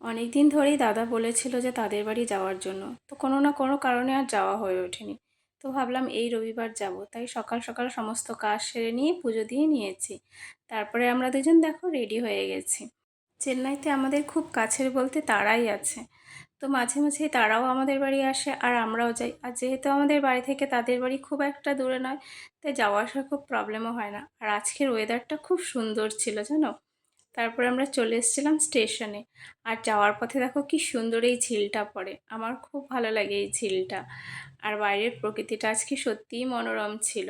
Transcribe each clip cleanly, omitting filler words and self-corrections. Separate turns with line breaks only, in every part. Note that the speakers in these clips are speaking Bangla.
অনেক দিন ধরেই দাদা বলেছিল যে তাদের বাড়ি যাওয়ার জন্য, তো কোনো না কোনো কারণে আর যাওয়া হয়ে ওঠেনি। তো ভাবলাম এই রবিবার যাব, তাই সকাল সকাল সমস্ত কাজ সেরে নিয়ে পুজো দিয়ে নিয়েছি। তারপরে আমরা দুজন দেখো রেডি হয়ে গেছি। চেন্নাইতে আমাদের খুব কাছের বলতে তারাই আছে। তো মাঝে মাঝে তারাও আমাদের বাড়ি আসে আর আমরাও যাই, আর যেহেতু আমাদের বাড়ি থেকে তাদের বাড়ি খুব একটা দূরে নয়, তাই যাওয়া আসার খুব প্রবলেমও হয় না। আর আজকের ওয়েদারটা খুব সুন্দর ছিল জানো। তারপরে আমরা চলে এসেছিলাম স্টেশনে। আর যাওয়ার পথে দেখো কি সুন্দর এই ঝিলটা পড়ে, আমার খুব ভালো লাগে এই ঝিলটা। আর বাইরের প্রকৃতিটা আজকে সত্যিই মনোরম ছিল।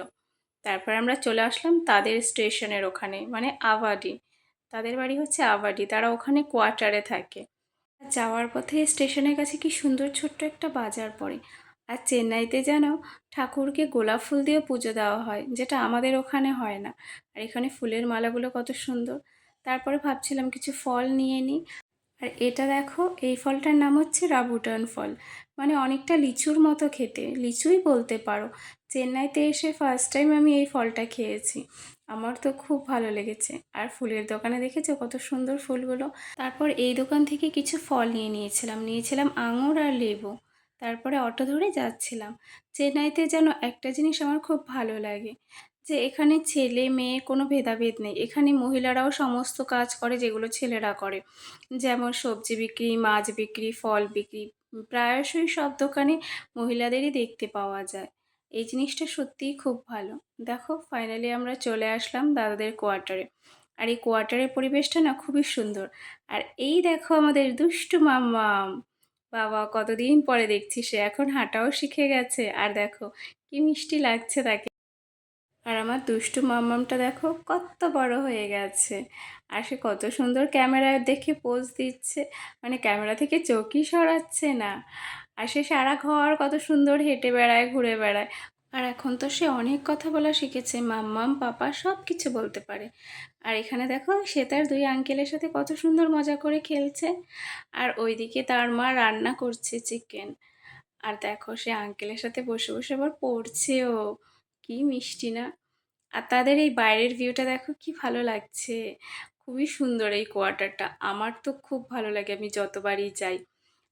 তারপরে আমরা চলে আসলাম তাদের স্টেশনের ওখানে, মানে আভাডি। তাদের বাড়ি হচ্ছে আভাডি, তারা ওখানে কোয়ার্টারে থাকে। যাওয়ার পথে স্টেশনের কাছে কি সুন্দর ছোট্ট একটা বাজার পড়ে। আর চেন্নাইতে যেন ঠাকুরকে গোলাপ ফুল দিয়ে পুজো দেওয়া হয়, যেটা আমাদের ওখানে হয় না। আর এখানে ফুলের মালাগুলো কত সুন্দর। তারপরে ভাবছিলাম কিছু ফল নিয়ে নিই। আর এটা দেখো, এই ফলটার নাম হচ্ছে রাবুটান ফল। মানে অনেকটা লিচুর মতো খেতে, লিচুই বলতে পারো। চেন্নাইতে এসে ফার্স্ট টাইম আমি এই ফলটা খেয়েছি। আমার তো খুব ভালো লেগেছে। আর ফুলের দোকানে দেখেছো কত সুন্দর ফুলগুলো। তারপর এই দোকান থেকে কিছু ফল নিয়েছিলাম আঙুর আর লেবু। তারপরে অটো ধরে যাচ্ছিলাম। চেন্নাইতে যেন একটা জিনিস আমার খুব ভালো লাগে, যে এখানে ছেলে মেয়ে কোনো ভেদাভেদ নেই। এখানে মহিলারাও সমস্ত কাজ করে যেগুলো ছেলেরা করে, যেমন সবজি বিক্রি, মাছ বিক্রি, ফল বিক্রি। প্রায়শই সব দোকানে মহিলাদেরই দেখতে পাওয়া যায়। এই জিনিসটা সত্যিই খুব ভালো। দেখো ফাইনালি আমরা চলে আসলাম দাদাদের কোয়ার্টারে। আর এই কোয়ার্টারের পরিবেশটা না খুবই সুন্দর। আর এই দেখো আমাদের দুষ্টু মাম্মাম। বাবা, কতদিন পরে দেখছি, সে এখন হাঁটাও শিখে গেছে। আর দেখো কি মিষ্টি লাগছে তাকে। আর আমার দুষ্টু মাম্মামটা দেখো কত বড় হয়ে গেছে। আর সে কত সুন্দর ক্যামেরায় দেখে পোজ দিচ্ছে, মানে ক্যামেরা থেকে চোখই সরাচ্ছে না। আর সে সারা ঘর কত সুন্দর হেঁটে বেড়ায়, ঘুরে বেড়ায়। আর এখন তো সে অনেক কথা বলা শিখেছে, মাম্মাম পাপা সব কিছু বলতে পারে। আর এখানে দেখো সে তার দুই আঙ্কেলের সাথে কত সুন্দর মজা করে খেলছে। আর ওইদিকে তার মা রান্না করছে চিকেন। আর দেখো সে আঙ্কেলের সাথে বসে বসে আবার পড়ছেও। কি মিষ্টি না। আর তাদের এই বাইরের ভিউটা দেখো কি ভালো লাগছে। খুবই সুন্দর এই কোয়ার্টারটা, আমার তো খুব ভালো লাগে, আমি যতবারই যাই।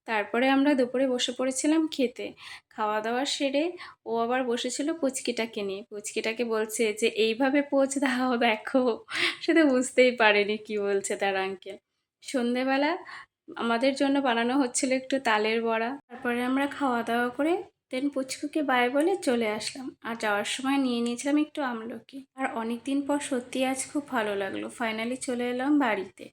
তারপরে আমরা দুপুরে বসে পড়েছিলাম খেতে। খাওয়া দাওয়া সেরে ও আবার বসেছিল পুচকিটাকে নিয়ে। পুচকিটাকে বলছে যে এইভাবে পোজ দাও দেখো। সে তো বুঝতেই পারেনি কি বলছে তার আঙ্কেল। সন্ধেবেলা আমাদের জন্য বানানো হচ্ছিল একটু তালের বড়া। তারপরে আমরা খাওয়া দাওয়া করে দেন পুচকুকে বাই বলে চলে আসলাম। আর যাওয়ার সময় নিয়ে নিয়েছিলাম একটু আমলকি। আর অনেক দিন পর সত্যি আজ খুব ভালো লাগলো, ফাইনালি চলে এলাম বাড়িতে।